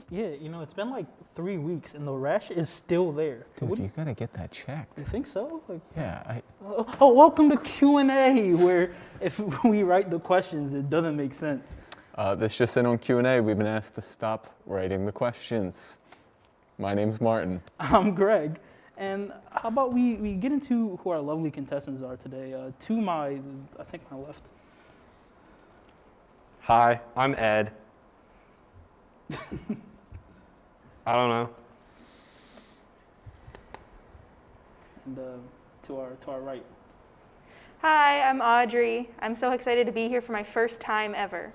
Yeah, it's been like 3 weeks and the rash is still there. Dude, you gotta get that checked. You think so? Yeah, welcome to Q&A, where if we write the questions, it doesn't make sense. This just in on Q&A, we've been asked to stop writing the questions. My name's Martin. I'm Greg. And how about we get into who our lovely contestants are today? To my left. Hi, I'm Ed. I don't know. And to our right. Hi, I'm Audrey. I'm so excited to be here for my first time ever.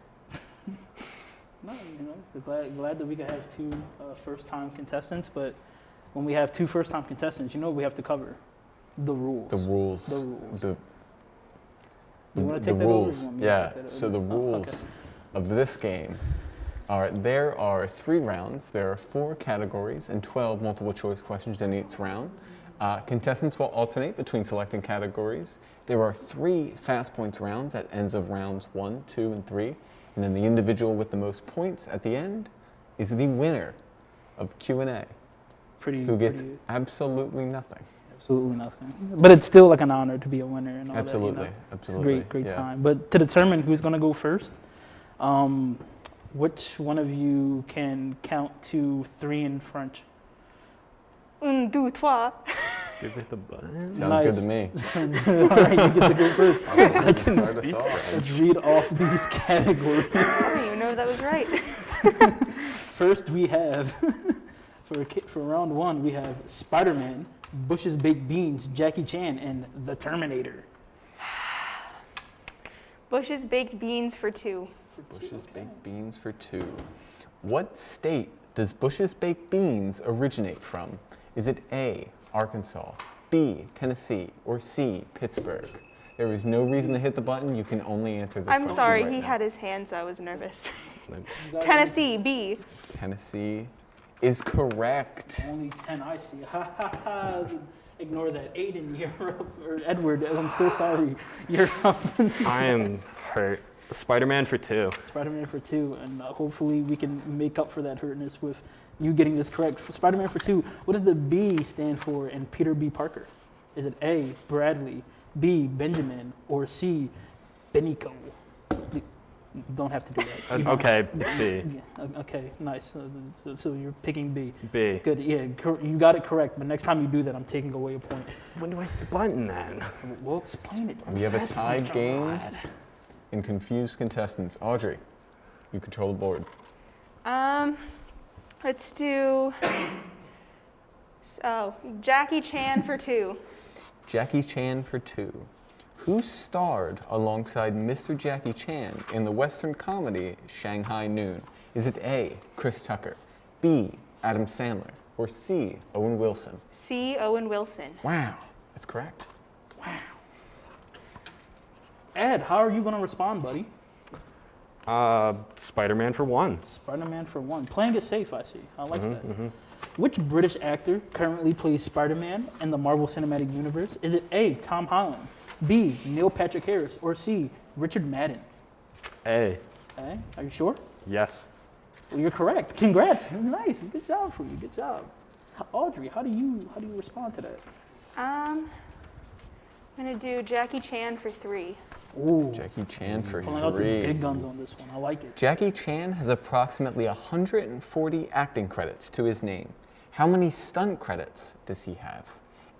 No, so glad that we could have two first-time contestants, but when we have two first-time contestants, we have to cover the rules. The rules. You want to take that rules. over? Yeah. So the rules of this game are: there are 3 rounds. There are 4 categories and 12 multiple-choice questions in each round. Contestants will alternate between selecting categories. There are 3 fast points rounds at ends of rounds 1, 2, and 3. And then the individual with the most points at the end is the winner of Q&A, who gets absolutely nothing. Absolutely nothing. But it's still like an honor to be a winner and all absolutely, that. Absolutely. It's a great time. But to determine who's going to go first, which one of you can count to 3 in French? 1, 2, 3. Give it the button. Sounds good to me. All right, you get to go first. Let's read off these categories. I don't even know if that was right. First, we have, for round 1, we have Spider-Man, Bush's Baked Beans, Jackie Chan, and The Terminator. Bush's Baked Beans for 2. Bush's Baked Beans for 2. What state does Bush's Baked Beans originate from? Is it A, Arkansas, B, Tennessee, or C, Pittsburgh? There is no reason to hit the button. You can only answer this question. I'm sorry, right he now. had his hand, so I was nervous. Tennessee, B. Tennessee is correct. Only 10 I see. Ha ha ha. Ignore that. Aiden, you're up. Or Edward, I'm so sorry. You're up. I am hurt. Spider-Man for 2. Spider-Man for 2, and hopefully we can make up for that hurtness with you getting this correct. For Spider-Man for 2, what does the B stand for in Peter B. Parker? Is it A, Bradley, B, Benjamin, or C, Benico? You don't have to do that. Okay, it's B. Yeah, okay, nice. So you're picking B. B. Good, yeah, you got it correct, but next time you do that, I'm taking away a point. When do I hit the button then? We'll explain it. We have a tied game and confused contestants. Audrey, you control the board. Let's do, Jackie Chan for 2. Jackie Chan for 2. Who starred alongside Mr. Jackie Chan in the Western comedy Shanghai Noon? Is it A, Chris Tucker, B, Adam Sandler, or C, Owen Wilson? C, Owen Wilson. Wow, that's correct. Wow. Ed, how are you going to respond, buddy? Spider-Man for 1. Spider-Man for 1. Playing it safe, I see. I like that. Which British actor currently plays Spider-Man in the Marvel Cinematic Universe? Is it A, Tom Holland, B, Neil Patrick Harris, or C, Richard Madden? A. A? Are you sure? Yes. Well, you're correct. Congrats. Nice. Good job for you. Good job. Audrey, how do you respond to that? I'm gonna do Jackie Chan for 3. Ooh. Jackie Chan for Pulling out the 3. big guns on this one. I like it. Jackie Chan has approximately 140 acting credits to his name. How many stunt credits does he have?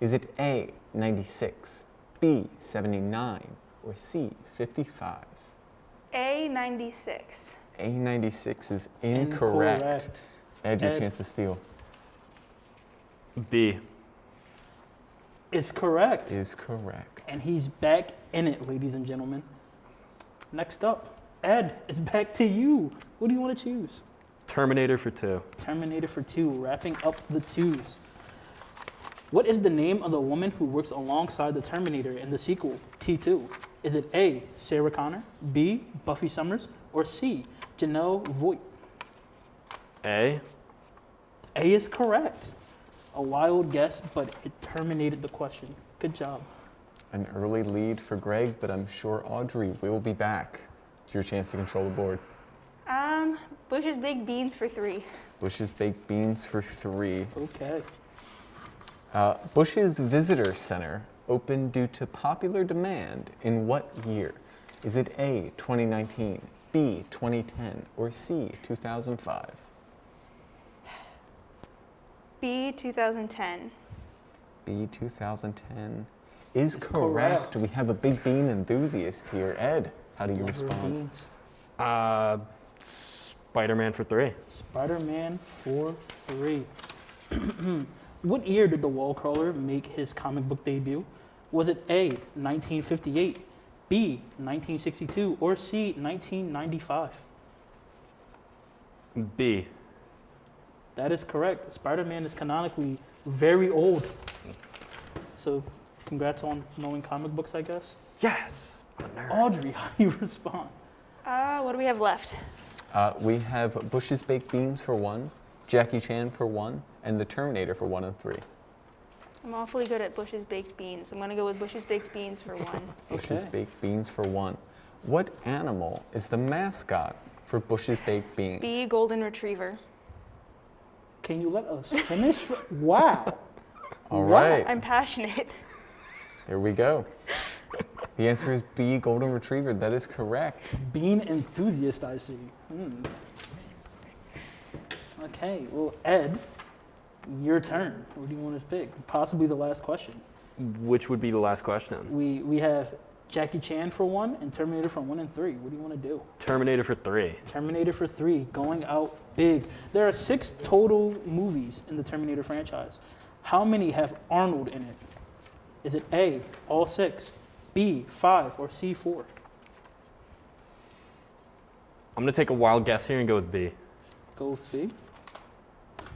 Is it A, 96, B, 79, or C, 55? A, 96. A, 96 is incorrect. Ed, your chance to steal. B. It's correct. Is correct. And he's back in it, ladies and gentlemen. Next up, Ed, it's back to you. What do you want to choose? Terminator for 2. Terminator for 2, wrapping up the 2s. What is the name of the woman who works alongside the Terminator in the sequel, T2? Is it A, Sarah Connor, B, Buffy Summers, or C, Janelle Voight? A. A is correct. A wild guess, but it terminated the question. Good job. An early lead for Greg, but I'm sure Audrey will be back. It's your chance to control the board. Bush's baked beans for 3. Bush's Baked Beans for 3. Okay. Bush's Visitor Center opened due to popular demand in what year? Is it A, 2019, B, 2010, or C, 2005? B, 2010. B, 2010 is It's correct. correct. We have a Big Bean enthusiast here. Ed, how do you Rubber respond? beans. Spider-Man for 3. Spider-Man for 3. What year did the wall crawler make his comic book debut? Was it A, 1958, B, 1962, or C, 1995? B. That is correct. Spider-Man is canonically very old. So congrats on knowing comic books, I guess. Yes. I'm a nerd. Audrey, how do you respond? What do we have left? We have Bush's Baked Beans for 1, Jackie Chan for 1, and The Terminator for 1 and 3. I'm awfully good at Bush's baked beans. I'm going to go with Bush's baked beans for 1. Bush's Okay. Baked Beans for 1. What animal is the mascot for Bush's Baked Beans? B, golden retriever. Can you let us finish? Wow. All Wow. right, I'm passionate. there we go. The answer is B, Golden Retriever. That is correct. Bean enthusiast, I see. Okay, well, Ed, your turn. What do you want to pick? Possibly the last question. Which would be the last question? We have Jackie Chan for 1 and Terminator for 1 and 3. What do you want to do? Terminator for 3. Terminator for 3, going out big. There are 6 total movies in the Terminator franchise. How many have Arnold in it? Is it A, all 6, B, 5, or C, 4? I'm going to take a wild guess here and go with B. Go with B.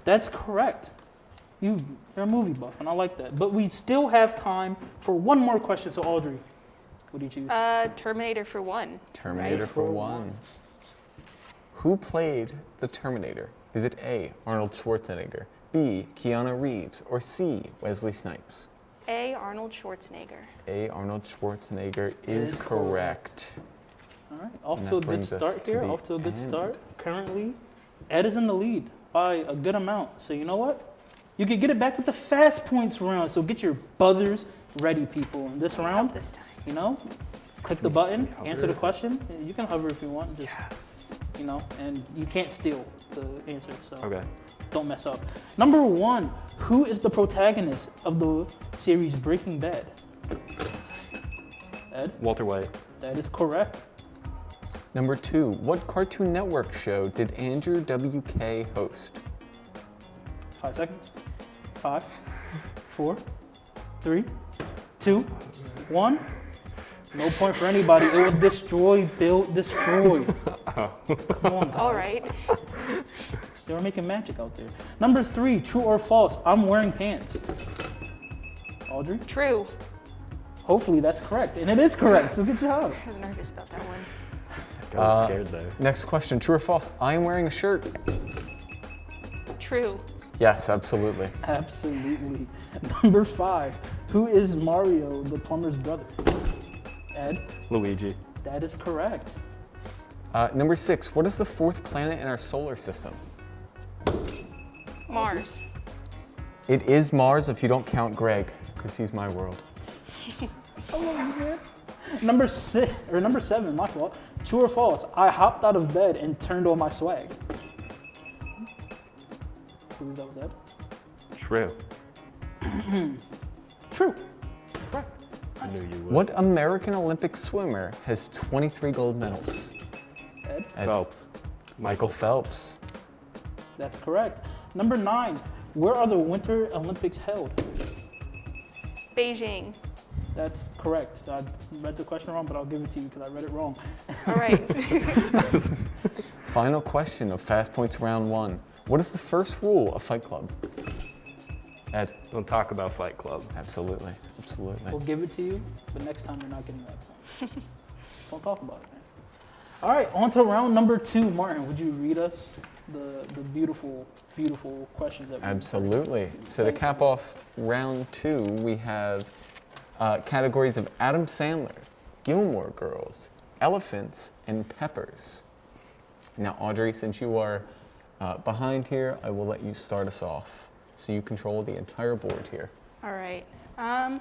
That's correct. You're a movie buff, and I like that. But we still have time for one more question. So, Audrey, what do you choose? Terminator for 1. Terminator Right. for 1. Who played the Terminator? Is it A, Arnold Schwarzenegger, B, Keanu Reeves, or C, Wesley Snipes? A, Arnold Schwarzenegger. A, Arnold Schwarzenegger Is is correct. All right, off And to a that good brings us start to here. the Off to a good end. start. Currently, Ed is in the lead by a good amount. So you know what? You can get it back with the fast points round. So get your buzzers ready, people. In this round, This time. you know, click the button, hover? answer the question. You can hover if you want. Just, Yes. you know, and you can't steal the answer. So Okay. don't mess up. Number 1, who is the protagonist of the series Breaking Bad? Ed, Walter White. that is correct. Number 2, what Cartoon Network show did Andrew WK host? 5 seconds. 5, 4, 3, 2, 1. No point for anybody. It was Destroy, Build, Destroy. Come on, guys. All right. They were making magic out there. Number 3, true or false? I'm wearing pants. Audrey? True. Hopefully that's correct. And it is correct, so good job. I was nervous about that one. Got scared there. Next question, true or false? I am wearing a shirt. True. Yes, absolutely. Absolutely. Number 5, who is Mario, the plumber's brother? Ed? Luigi. That is correct. Number 6, what is the 4th planet in our solar system? Mars. It is Mars if you don't count Greg, because he's my world. I love you, man. Number 7, my fault. True or false? I hopped out of bed and turned on my swag. I believe that was Ed. True. True. Correct. I knew you would. What American Olympic swimmer has 23 gold medals? Ed, Phelps. Michael Phelps. that's correct. Number 9, where are the Winter Olympics held? Beijing. That's correct. I read the question wrong, but I'll give it to you because I read it wrong. All right. Final question of Fast Points Round 1. What is the first rule of Fight Club? Ed. Don't talk about Fight Club. Absolutely. Absolutely. We'll give it to you, but next time you're not getting that point. Don't talk about it, man. All right, on to round number 2. Martin, would you read us the beautiful, beautiful questions that we Absolutely. So to cap off round 2, we have categories of Adam Sandler, Gilmore Girls, elephants, and peppers. Now, Audrey, since you are behind here, I will let you start us off. So you control the entire board here. All right. I'll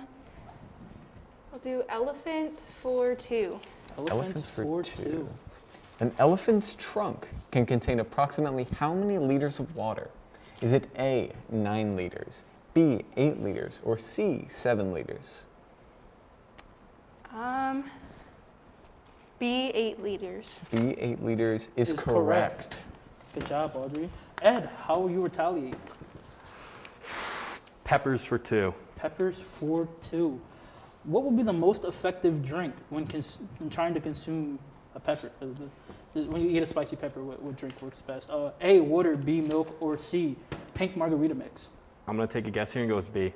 do elephants for 2. Elephants for 2. An elephant's trunk can contain approximately how many liters of water? Is it A, 9 liters, B, 8 liters, or C, 7 liters? B, 8 liters. B, 8 liters is Is correct. Good job, Audrey. Ed, how will you retaliate? Peppers for 2. Peppers for 2. What will be the most effective drink when trying to consume a pepper? When you eat a spicy pepper, what drink works best? A, water, B, milk, or C, pink margarita mix? I'm going to take a guess here and go with B.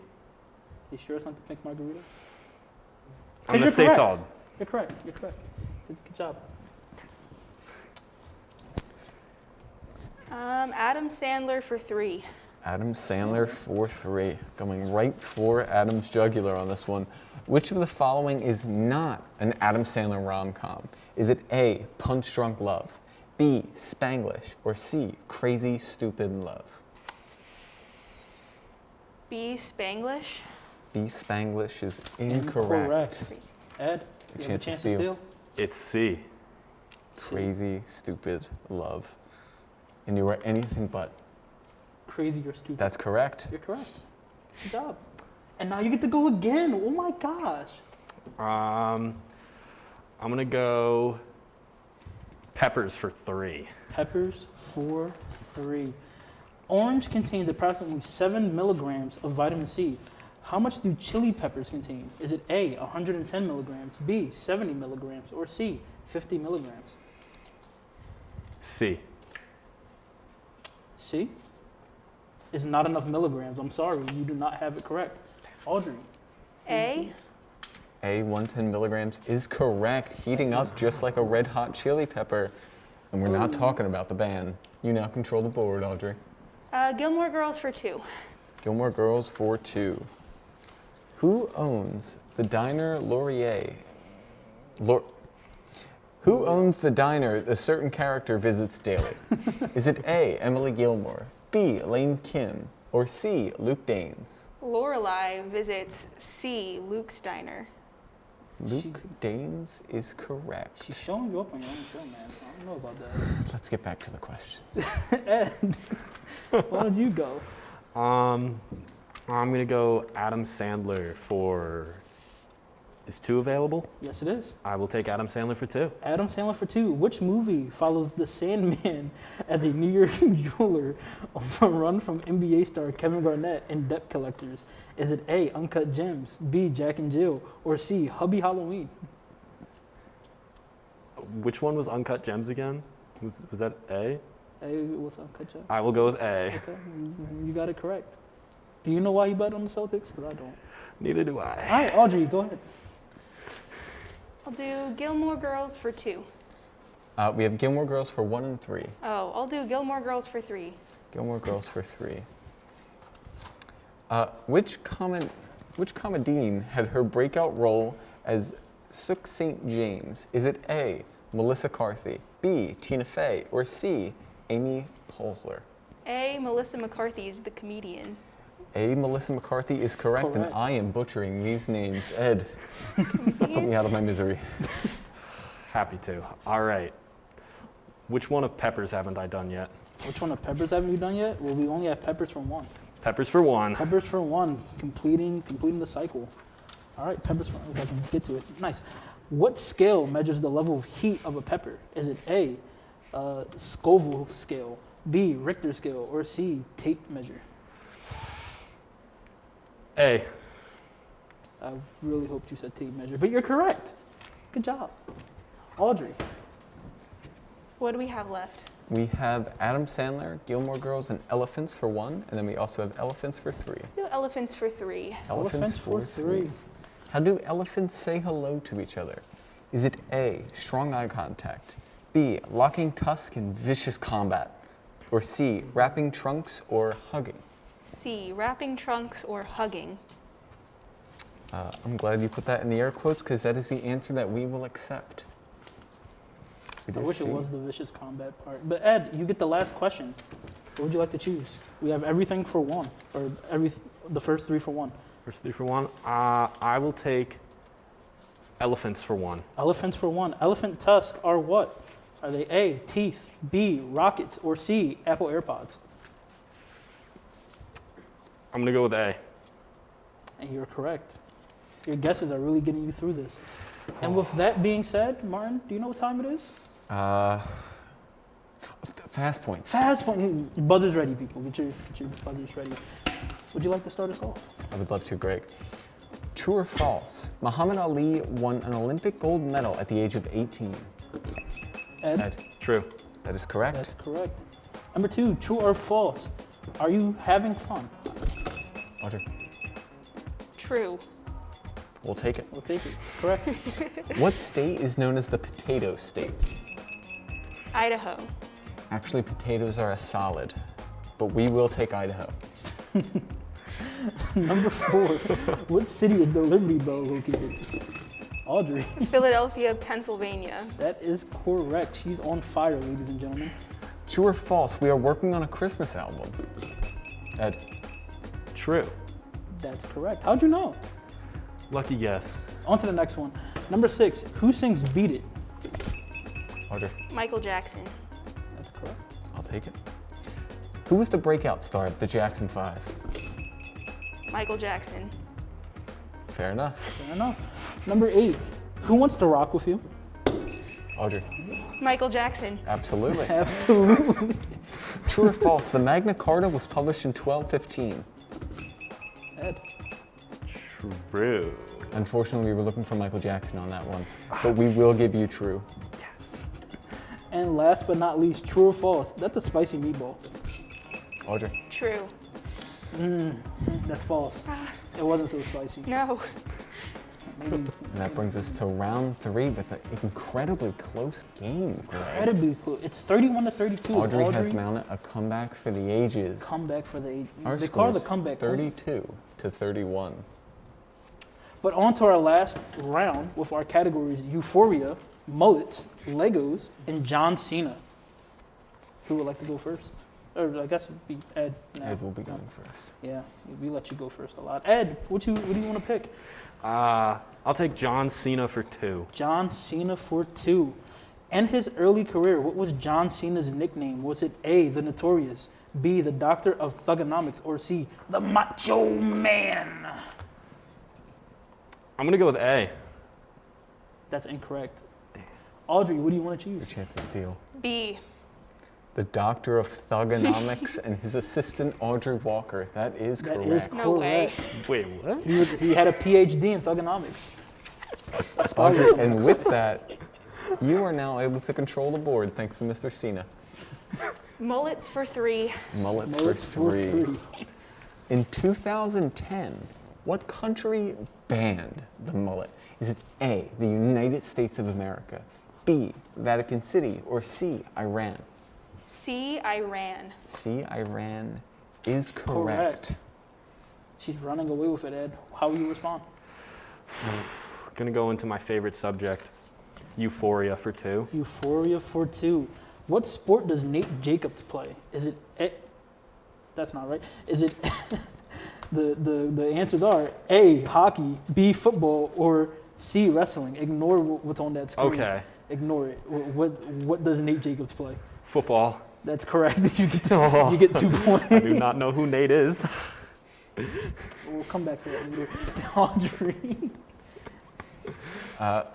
You sure it's not the pink margarita? I'm going to You're say correct. solid. You're correct. You're correct. Good job. Adam Sandler for 3. Adam Sandler for 3. Going right for Adam's jugular on this one. Which of the following is not an Adam Sandler rom-com? Is it A, Punch Drunk Love, B, Spanglish, or C, Crazy Stupid Love? B, Spanglish. B, Spanglish is incorrect. Crazy. Ed, you have a chance to steal? It's C. Crazy Stupid Love. And you are anything but. Crazy or stupid? That's correct. You're correct. Good job. And now you get to go again. Oh my gosh. I'm going to go peppers for 3. Peppers for 3. Orange contains approximately 7 milligrams of vitamin C. How much do chili peppers contain? Is it A, 110 milligrams, B, 70 milligrams, or C, 50 milligrams? C. C is not enough milligrams. I'm sorry, you do not have it correct. Audrey. A. A, 110 milligrams is correct. Heating up just like a red hot chili pepper. And we're not talking about the band. You now control the board, Audrey. Gilmore Girls for 2. Gilmore Girls for 2. Who owns the diner Laurier? Who owns the diner a certain character visits daily? Is it A, Emily Gilmore, B, Lane Kim, or C, Luke Danes? Lorelai visits C, Luke's diner. Luke Danes is correct. She's showing you up on your own show, man. I don't know about that. Let's get back to the questions. Ed, why don't you go? I'm going to go Adam Sandler for... Is 2 available? Yes, it is. I will take Adam Sandler for 2. Adam Sandler for 2. Which movie follows the Sandman as a New York jeweler on a run from NBA star Kevin Garnett in Debt Collectors? Is it A, Uncut Gems, B, Jack and Jill, or C, Hubby Halloween? Which one was Uncut Gems again? Was that A? A was Uncut Gems. I will go with A. Okay, you got it correct. Do you know why you bet on the Celtics? Because I don't. Neither do All I. right, Audrey, go ahead. I'll do Gilmore Girls for 2. We have Gilmore Girls for 1 and 3. Oh, I'll do Gilmore Girls for 3. Gilmore Girls for 3. Which comedienne had her breakout role as Sook St. James? Is it A, Melissa Carthy, B, Tina Fey, or C, Amy Poehler? A, Melissa McCarthy is the comedian. A, Melissa McCarthy is correct, and I am butchering these names. Ed, put me out of my misery. Happy to. All right. Which one of peppers haven't I done yet? Which one of Peppers haven't you done yet? Well, we only have Peppers for 1. Peppers for 1. Peppers for 1, completing the cycle. All right, Peppers for 1, if I can get to it. Nice. What scale measures the level of heat of a pepper? Is it A, Scoville scale, B, Richter scale, or C, tape measure? A. I really hoped you said tape measure, but you're correct. Good job. Audrey. What do we have left? We have Adam Sandler, Gilmore Girls, and Elephants for 1, and then we also have Elephants for 3. Do elephants for 3. Elephants for 3. How do elephants say hello to each other? Is it A, strong eye contact, B, locking tusks in vicious combat, or C, wrapping trunks or hugging? C, wrapping trunks or hugging. I'm glad you put that in the air quotes because that is the answer that we will accept. It I is wish it C. was the vicious combat part. But Ed, you get the last question. What would you like to choose? We have everything for one, or the first three for one. First 3 for 1. I will take elephants for 1. Elephants for one. Elephant tusks are what? Are they A, teeth, B, rockets, or C, Apple AirPods? I'm gonna go with A. And you're correct. Your guesses are really getting you through this. And with that being said, Martin, do you know what time it is? Fast points. Fast point. Your buzzer's ready, people. Get your buzzers ready. Would you like to start us off? I would love to, Greg. True or false? Muhammad Ali won an Olympic gold medal at the age of 18. Ed? True. That is correct. That's correct. Number 2, true or false? Are you having fun? Audrey, True. we'll take it. We'll take it. It's correct. What state is known as the potato state? Idaho. Actually, potatoes are a solid, but we will take Idaho. Number 4, what city is the Liberty Bell located? Audrey. Philadelphia, Pennsylvania. That is correct. She's on fire, ladies and gentlemen. True or false? We are working on a Christmas album. Ed, True. That's correct. How'd you know? Lucky guess. On to the next one. Number 6, who sings Beat It? Audrey, Michael Jackson. That's correct. I'll take it. Who was the breakout star of the Jackson 5? Michael Jackson. Fair enough. Fair enough. Number 8, who wants to rock with you? Audrey, Michael Jackson. absolutely. Absolutely. True or false? The Magna Carta was published in 1215. Ed. True. Unfortunately, we were looking for Michael Jackson on that one, but we will give you true. And last but not least, true or false? That's a spicy meatball. Audrey, True. That's false. It wasn't so spicy. No. Maybe and that brings us to round 3 with an incredibly close game, Greg. incredibly close. It's 31 to 32. Audrey has mounted a comeback for the ages. Comeback for the age. Our They score call it is the comeback. queen. 32 to 31. But on to our last round with our categories: Euphoria, mullets, Legos, and John Cena. Who would like to go first? Or I guess it'd be Ed. Now. Ed will be going first. Yeah, we let you go first a lot. Ed, what do you want to pick? I'll take John Cena for 2. John Cena for 2. In his early career, what was John Cena's nickname? Was it A, the Notorious, B, the Doctor of Thugonomics, or C, the Macho Man? I'm gonna go with A. That's incorrect. Audrey, what do you want to Your choose? chance to steal. B. The Doctor of Thugonomics and his assistant Audrey Walker. That is That correct. is No way. Wait, what? He had a PhD in Thugonomics. Audrey, and with that, you are now able to control the board thanks to Mr. Cena. Mullets for 3. Mullets Mullets for 3. In 2010, what country banned the mullet? Is it A, the United States of America, B, Vatican City, or C, Iran? C. Iran. C, Iran is correct. She's running away with it, Ed. How will you respond? Gonna go into my favorite subject, Euphoria for 2. Euphoria for 2. What sport does Nate Jacobs play? Is it A? That's not right. Is it the answers are A, hockey, B, football, or C, wrestling? Ignore what's on that screen. Okay. Ignore it. What does Nate Jacobs play? Football. That's correct. You get 2 points. I do not know who Nate is. We'll come back to that later. Audrey.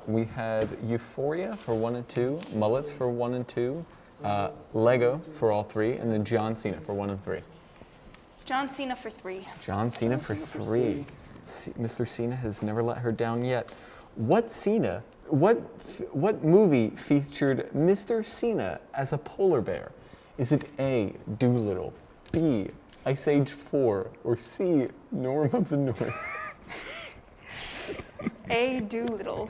We had Euphoria for 1 and 2, Mullets for 1 and 2, Lego for all 3, and then John Cena for 1 and 3. John Cena for 3. John Cena for 3. Mr. Cena has never let her down yet. What movie featured Mr. Cena as a polar bear? Is it A, Doolittle, B, Ice Age 4, or C, Norm of the North? A. Doolittle.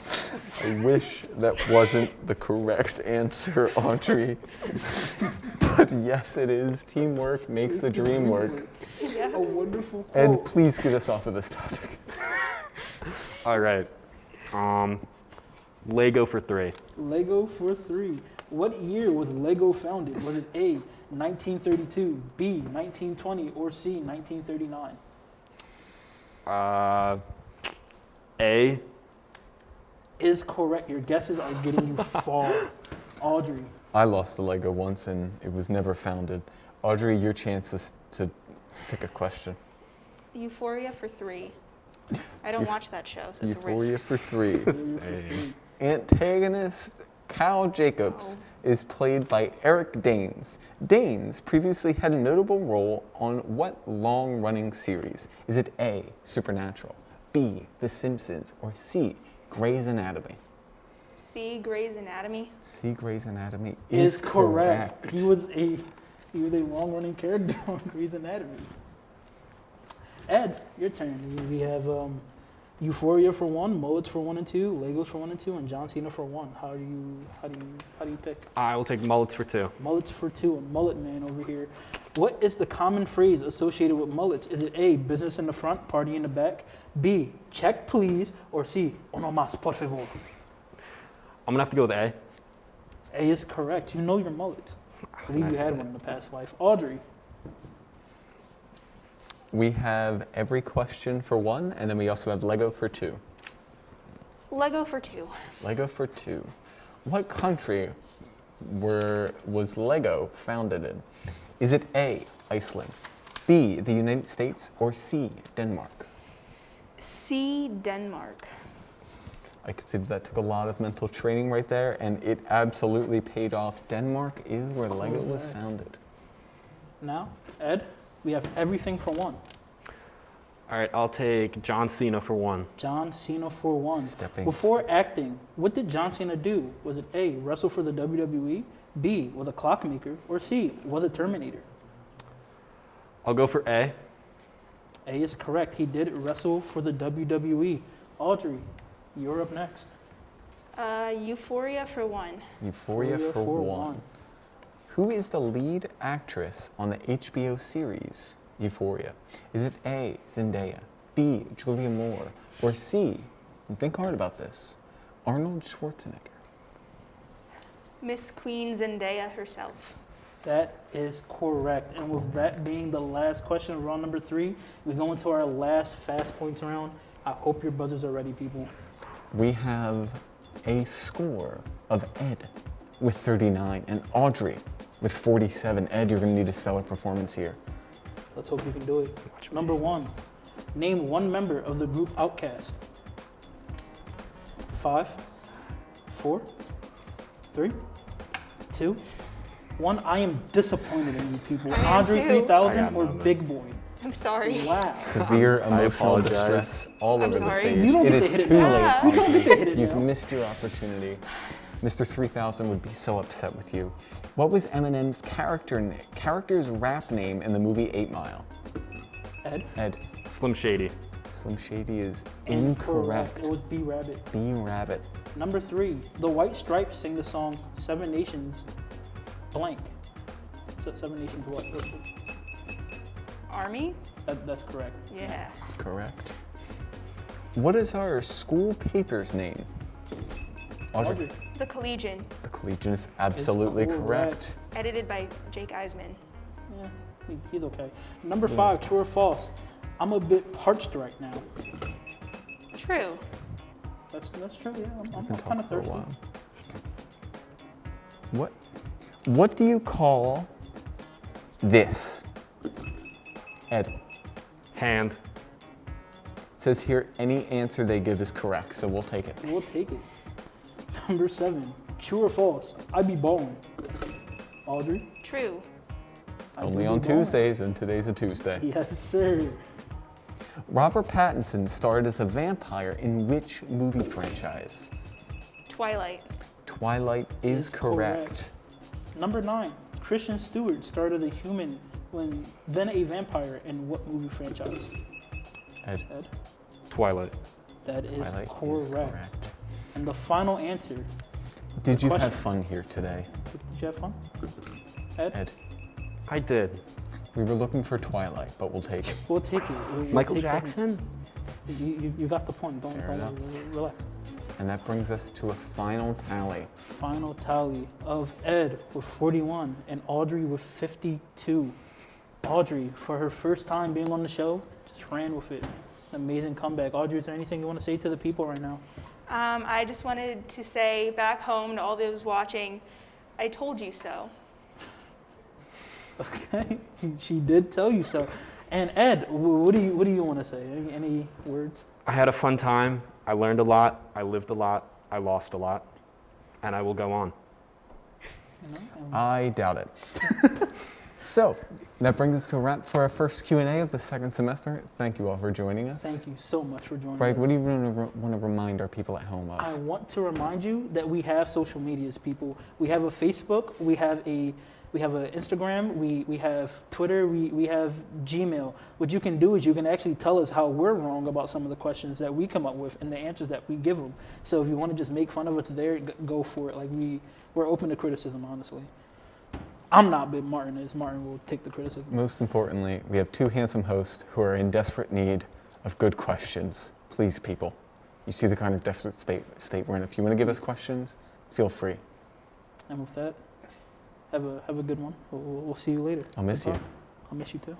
I wish that wasn't the correct answer, Audrey. But yes, it is. Teamwork makes the dream work. Yeah. A wonderful quote. Ed, please get us off of this topic. All right. Lego for 3. Lego for 3. What year was Lego founded? Was it A, 1932, B, 1920, or C, 1939? A. Is correct. Your guesses are getting you far. Audrey. I lost the Lego once and it was never founded. Audrey, your chance is to pick a question. Euphoria for 3. I don't watch that show, so it's a Euphoria risk. for 3. Same. Antagonist Cal Jacobs is played by Eric Danes. Danes previously had a notable role on what long-running series? Is it A, Supernatural, B, The Simpsons, or C, Grey's Anatomy? C, Grey's Anatomy. C, Grey's Anatomy Is correct. He was a long-running character on Grey's Anatomy. Ed, your turn. We have Euphoria for 1, Mullets for 1 and 2, Legos for 1 and 2, and John Cena for 1. How do you pick? I will take mullets for 2. Mullets for 2, a mullet man over here. What is the common phrase associated with mullets? Is it A, business in the front, party in the back, B, check please, or C, uno más, por favor? I'm going to have to go with A. A is correct. You know your mullets. I believe you had one in the past life. Audrey. We have every question for 1, and then we also have Lego for 2. Lego for 2. Lego for 2. What country was Lego founded in? Is it A, Iceland, B, the United States, or C, Denmark? C, Denmark. I could see that took a lot of mental training right there, and it absolutely paid off. Denmark is where Lego was founded. Now, Ed, we have everything for 1. All right, I'll take John Cena for 1. John Cena for 1. Stepping. Before acting, what did John Cena do? Was it A, wrestle for the WWE, B, was a clockmaker, or C, was a Terminator? I'll go for A. A is correct. He did wrestle for the WWE. Audrey, you're up next. Euphoria for 1. Euphoria for 1. Who is the lead actress on the HBO series Euphoria? Is it A, Zendaya, B, Julia Moore, or C, and think hard about this, Arnold Schwarzenegger? Miss Queen Zendaya herself. That is correct. And with that being the last question of round number 3, we go into our last fast points round. I hope your buzzers are ready, people. We have a score of Ed with 39 and Audrey with 47. Ed, you're going to need a stellar performance here. Let's hope you can do it. Number 1, name one member of the group Outkast. 5, 4, 3, 2, 1. I am disappointed in you people. I am Audrey too. 3000 or nothing. Big Boy? I'm sorry. Wow. Severe emotional apologize. distress all I'm over the sorry. stage. You don't It get is to hit it too now. late, You don't get to hit Audrey. it You've now. missed your opportunity. Mr. 3000 would be so upset with you. What was Eminem's character's rap name in the movie 8 Mile? Ed? Ed, Slim Shady. Slim Shady is incorrect. It was B Rabbit. B Rabbit. Number 3, the White Stripes sing the song Seven Nations blank. So Seven Nations what? Army? That's correct. Yeah. Correct. What is our school paper's name? Audrey. The Collegian. The Collegian is absolutely correct. correct. Edited by Jake Eisman. Yeah, he's okay. Number 5, true or false? I'm a bit parched right now. True. That's true, yeah. I'm Been kind talking of for a thirsty. while. What do you call this? Ed, it Hand. says here any answer they give is correct, so we'll take it. We'll take it. Number 7, true or false? I be ballin'. Audrey? True. I Only do on be ballin'. Tuesdays, and today's a Tuesday. Yes, sir. Robert Pattinson starred as a vampire in which movie franchise? Twilight. Twilight is correct. Number 9, Christian Stewart starred as a human then a vampire in what movie franchise? Ed, Ed? Twilight. That is Twilight correct. is correct. And the final answer. Did you question. have fun here today, Did you have fun? Ed? Ed? I did. We were looking for Twilight, but we'll take it. We'll take it. We'll Michael take that. Jackson? You got the point. Don't Fair enough. relax. And that brings us to a final tally. Final tally of Ed with 41 and Audrey with 52. Audrey, for her first time being on the show, just ran with it. Amazing comeback. Audrey, is there anything you want to say to the people right now? I just wanted to say back home to all those watching, I told you so. Okay, she did tell you so. And Ed, what do you want to say? Any words? I had a fun time. I learned a lot. I lived a lot. I lost a lot. And I will go on. I doubt it. So, that brings us to a wrap for our first Q&A of the second semester. Thank you all for joining us. Thank you so much for joining Greg, us. what do you want to remind our people at home of? I want to remind you that we have social medias, people. We have a Facebook, we have an Instagram, we have Twitter, we have Gmail. What you can do is you can actually tell us how we're wrong about some of the questions that we come up with and the answers that we give them. So if you want to just make fun of us there, go for it. Like we're open to criticism, honestly. I'm not, but Martin is. Martin will take the criticism. Most importantly, we have two handsome hosts who are in desperate need of good questions. Please, people, you see the kind of desperate state we're in. If you want to give us questions, feel free. And with that, have a good one. We'll see you later. I'll miss you. I'll miss you too.